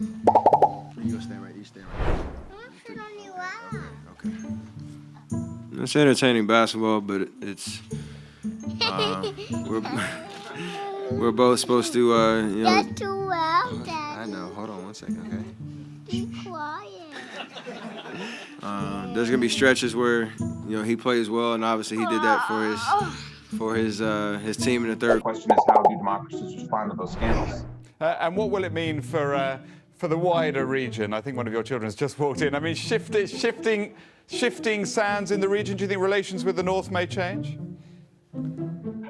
You gonna stand right? You stand right. Sit on your lap. Okay. It's entertaining basketball, but it's we're we're both supposed to That's too loud, Daddy. I know. Hold on one second, okay? Be quiet. There's gonna be stretches where he plays well, and obviously he did that for his team in the third. The question is, how do democracies respond to those scandals? And what will it mean for the wider region? I think one of your children has just walked in. I mean, shifting sands in the region. Do you think relations with the North may change?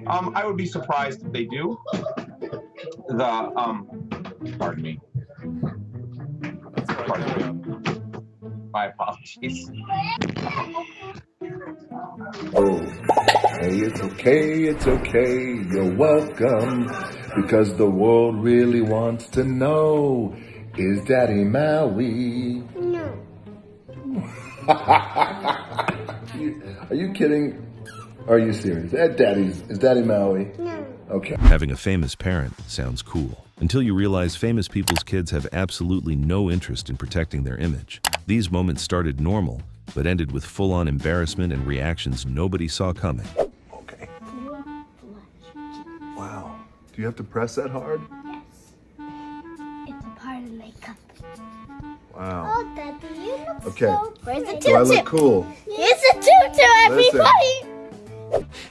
I would be surprised if they do. Pardon me. My apologies. Oh, hey, it's okay, you're welcome, because the world really wants to know, is Daddy Maui? No. Are you kidding? Or are you serious? Is Daddy Maui? No. Okay. Having a famous parent sounds cool, until you realize famous people's kids have absolutely no interest in protecting their image. These moments started normal, but ended with full-on embarrassment and reactions nobody saw coming. Okay. Wow. Do you have to press that hard? Yes. It's a part of makeup. Wow. Oh, Daddy, you look Okay. so Where's the Do I look cool? Here's a tutu, everybody!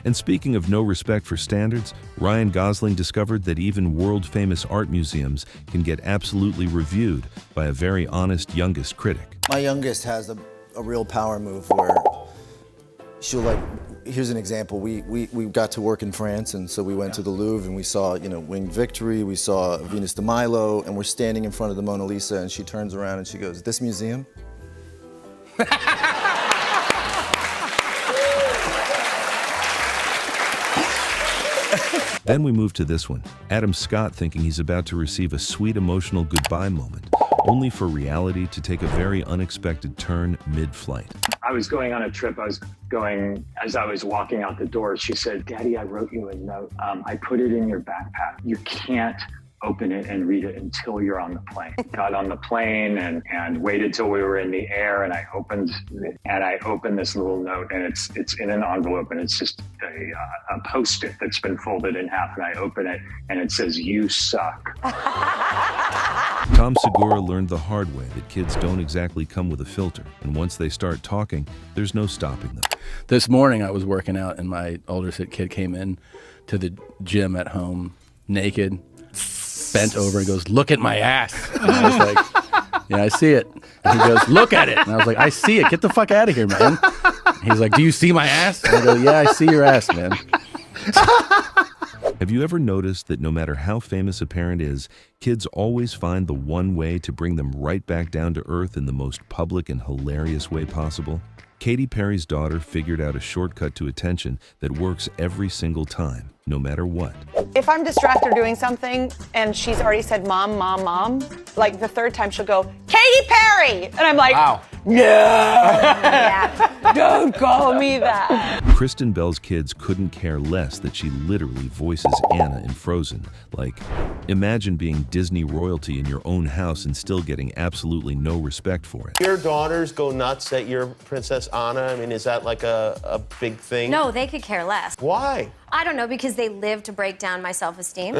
And speaking of no respect for standards, Ryan Gosling discovered that even world-famous art museums can get absolutely reviewed by a very honest youngest critic. My youngest has a real power move where she'll here's an example. We got to work in France, and so we went to the Louvre and we saw, Winged Victory, we saw Venus de Milo, and we're standing in front of the Mona Lisa, and she turns around and she goes, "This museum?" Then we move to this one. Adam Scott thinking he's about to receive a sweet emotional goodbye moment, only for reality to take a very unexpected turn mid-flight. I was going on a trip. As I was walking out the door, she said, "Daddy, I wrote you a note. I put it in your backpack. You can't open it and read it until you're on the plane." Got on the plane and waited till we were in the air, and I opened this little note, and it's in an envelope, and it's just a Post-it that's been folded in half, and I open it and it says, "You suck." Tom Segura learned the hard way that kids don't exactly come with a filter, and once they start talking, there's no stopping them. This morning I was working out and my older kid came in to the gym at home naked, bent over and goes, "Look at my ass." And I was like, "Yeah, I see it." And he goes, "Look at it." And I was like, "I see it. Get the fuck out of here, man." And he's like, "Do you see my ass?" And I go, "Yeah, I see your ass, man." Have you ever noticed that no matter how famous a parent is, kids always find the one way to bring them right back down to earth in the most public and hilarious way possible? Katy Perry's daughter figured out a shortcut to attention that works every single time, no matter what. If I'm distracted or doing something and she's already said mom, mom, mom, like the third time she'll go, "Katy Perry!" And I'm like, Wow. "No, don't call me that." Kristen Bell's kids couldn't care less that she literally voices Anna in Frozen. Like, imagine being Disney royalty in your own house and still getting absolutely no respect for it. Your daughters go nuts at your Princess Anna? I mean, is that like a big thing? No, they could care less. Why? I don't know, because they live to break down my self-esteem.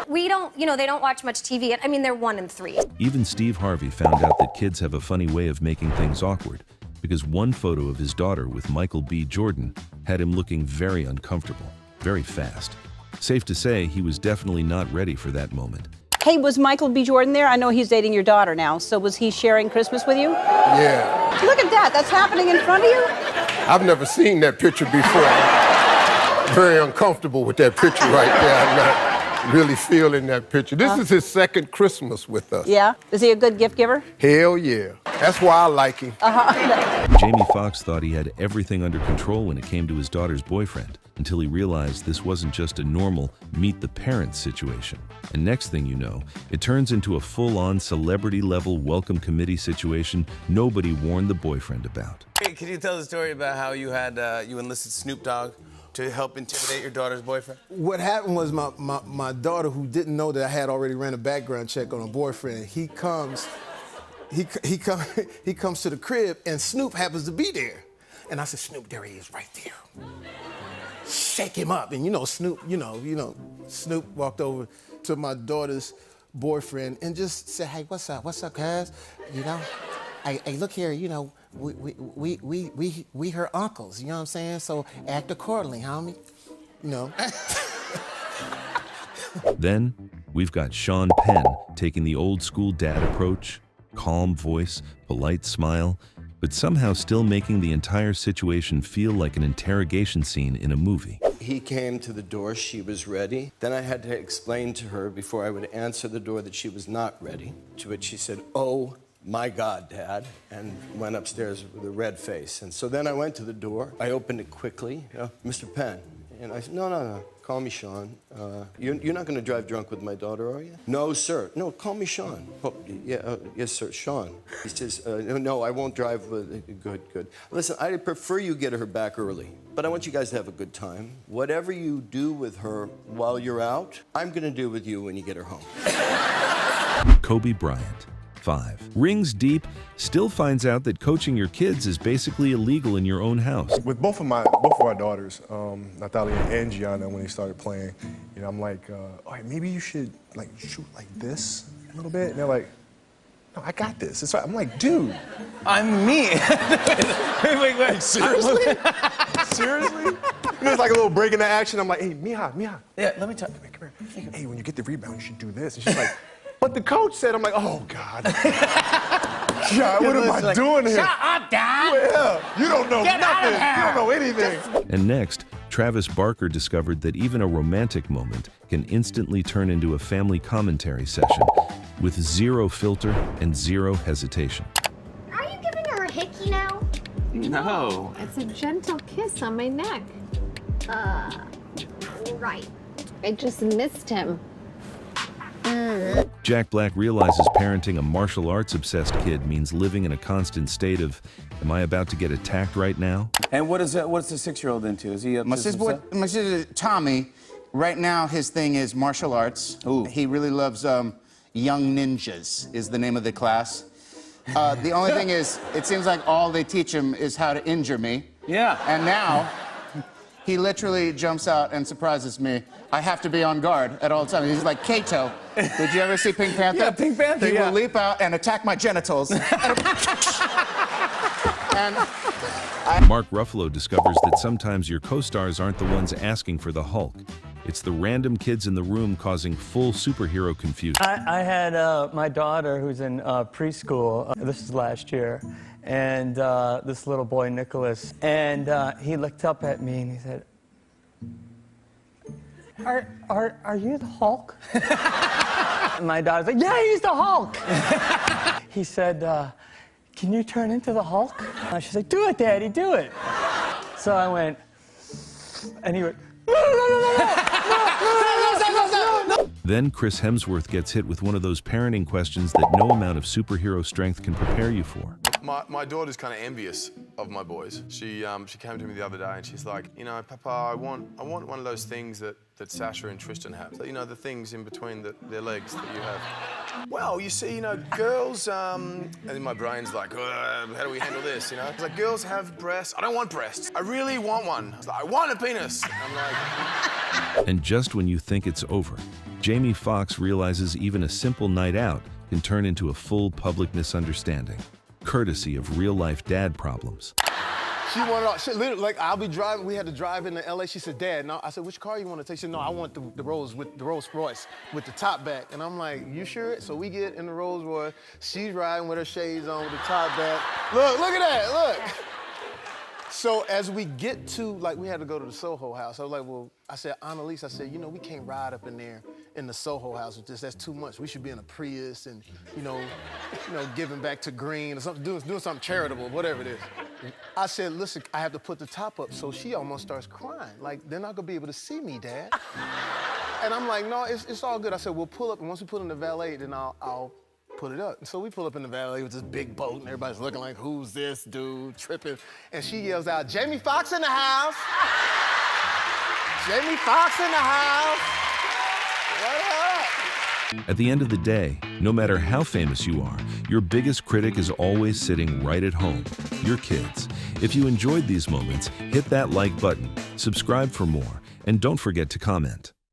We don't, they don't watch much TV. I mean, they're 1 and 3. Even Steve Harvey found out that kids have a funny way of making things awkward, because one photo of his daughter with Michael B. Jordan had him looking very uncomfortable, very fast. Safe to say, he was definitely not ready for that moment. Hey, was Michael B. Jordan there? I know he's dating your daughter now, so was he sharing Christmas with you? Yeah. Look at that, that's happening in front of you? I've never seen that picture before. Very uncomfortable with that picture right there. I'm not really feeling that picture. This is his second Christmas with us. Yeah? Is he a good gift giver? Hell yeah. That's why I like him. Jamie Foxx thought he had everything under control when it came to his daughter's boyfriend, until he realized this wasn't just a normal meet the parents situation. And next thing you know, it turns into a full-on celebrity-level welcome committee situation nobody warned the boyfriend about. Hey, can you tell the story about how you enlisted Snoop Dogg? to help intimidate your daughter's boyfriend? What happened was my daughter, who didn't know that I had already ran a background check on a boyfriend, he comes to the crib and Snoop happens to be there. And I said, Snoop, there he is right there. Shake him up. And Snoop, Snoop walked over to my daughter's boyfriend and just said, hey, what's up, cuz? Hey, look here, we her uncles, you know what I'm saying? So act accordingly, homie, Then we've got Sean Penn taking the old school dad approach, calm voice, polite smile, but somehow still making the entire situation feel like an interrogation scene in a movie. He came to the door, she was ready. Then I had to explain to her before I would answer the door that she was not ready, to which she said, oh my God, Dad, and went upstairs with a red face. And so then I went to the door, I opened it quickly, Mr. Penn. And I said, no, call me Sean. You're not gonna drive drunk with my daughter, are you? No, sir. No, call me Sean. Oh, yeah, yes, sir, Sean. He says, no, I won't drive with, good. Listen, I prefer you get her back early, but I want you guys to have a good time. Whatever you do with her while you're out, I'm gonna do with you when you get her home. Kobe Bryant, 5. Rings deep, still finds out that coaching your kids is basically illegal in your own house. With both of our daughters, Natalia and Gianna, when they started playing, I'm like, all right, maybe you should shoot like this a little bit. And they're like, no, I got this. It's right. I'm like, dude. I'm me. wait. Seriously? Seriously? There's like a little break in the action. I'm like, hey, Mija. Yeah, let me tell you. Come here. Hey, when you get the rebound, you should do this. And she's like, but the coach said, I'm like, oh, God. Yeah, what am I doing here? Shut up, Dad. Well, you don't know nothing. You don't know anything. And next, Travis Barker discovered that even a romantic moment can instantly turn into a family commentary session with zero filter and zero hesitation. Are you giving her a hickey now? No. It's a gentle kiss on my neck. Right. I just missed him. Jack Black realizes parenting a martial arts obsessed kid means living in a constant state of, am I about to get attacked right now? And what's the 6-year-old into? Is he My sister Tommy, right now his thing is martial arts. Ooh. He really loves Young Ninjas is the name of the class. The only thing is, it seems like all they teach him is how to injure me. Yeah. And now, he literally jumps out and surprises me. I have to be on guard at all times. He's like Kato. Did you ever see Pink Panther? Yeah, Pink Panther, He will leap out and attack my genitals. And Mark Ruffalo discovers that sometimes your co-stars aren't the ones asking for the Hulk. It's the random kids in the room causing full superhero confusion. I had my daughter who's in preschool, this is last year, and this little boy, Nicholas, and he looked up at me and he said, Are you the Hulk? And my daughter's like, yeah, he's the Hulk. He said, can you turn into the Hulk? She's like, do it, Daddy, do it. So I went, and he went, no. Then Chris Hemsworth gets hit with one of those parenting questions that no amount of superhero strength can prepare you for. My daughter's kind of envious of my boys. She came to me the other day and she's like, Papa, I want one of those things that Sasha and Tristan have. So, the things in between their legs that you have. Well, you see, girls, and then my brain's like, how do we handle this, It's like, girls have breasts. I don't want breasts. I really want one. It's like, I want a penis. I'm like... And just when you think it's over, Jamie Foxx realizes even a simple night out can turn into a full public misunderstanding, courtesy of real-life dad problems. She wanted, literally, I'll be driving, we had to drive into LA. She said, Dad, no. I said, which car you want to take? She said, no, I want the Rolls Royce with the top back. And I'm like, you sure? So we get in the Rolls Royce. She's riding with her shades on with the top back. Look at that, look. So as we get to, we had to go to the Soho house. I was like, I said, Annalise, I said, we can't ride up in there in the Soho house with this. That's too much. We should be in a Prius and, giving back to Green or something, doing something charitable, whatever it is. I said, listen, I have to put the top up. So she almost starts crying. They're not gonna be able to see me, Dad. And I'm like, no, it's all good. I said, we'll pull up, and once we pull in the valet, then I'll put it up. And so we pull up in the valet with this big boat, and everybody's looking like, who's this dude tripping? And she yells out, Jamie Foxx in the house. Jamie Foxx in the house. What up? At the end of the day, no matter how famous you are, your biggest critic is always sitting right at home, your kids. If you enjoyed these moments, hit that like button, subscribe for more, and don't forget to comment.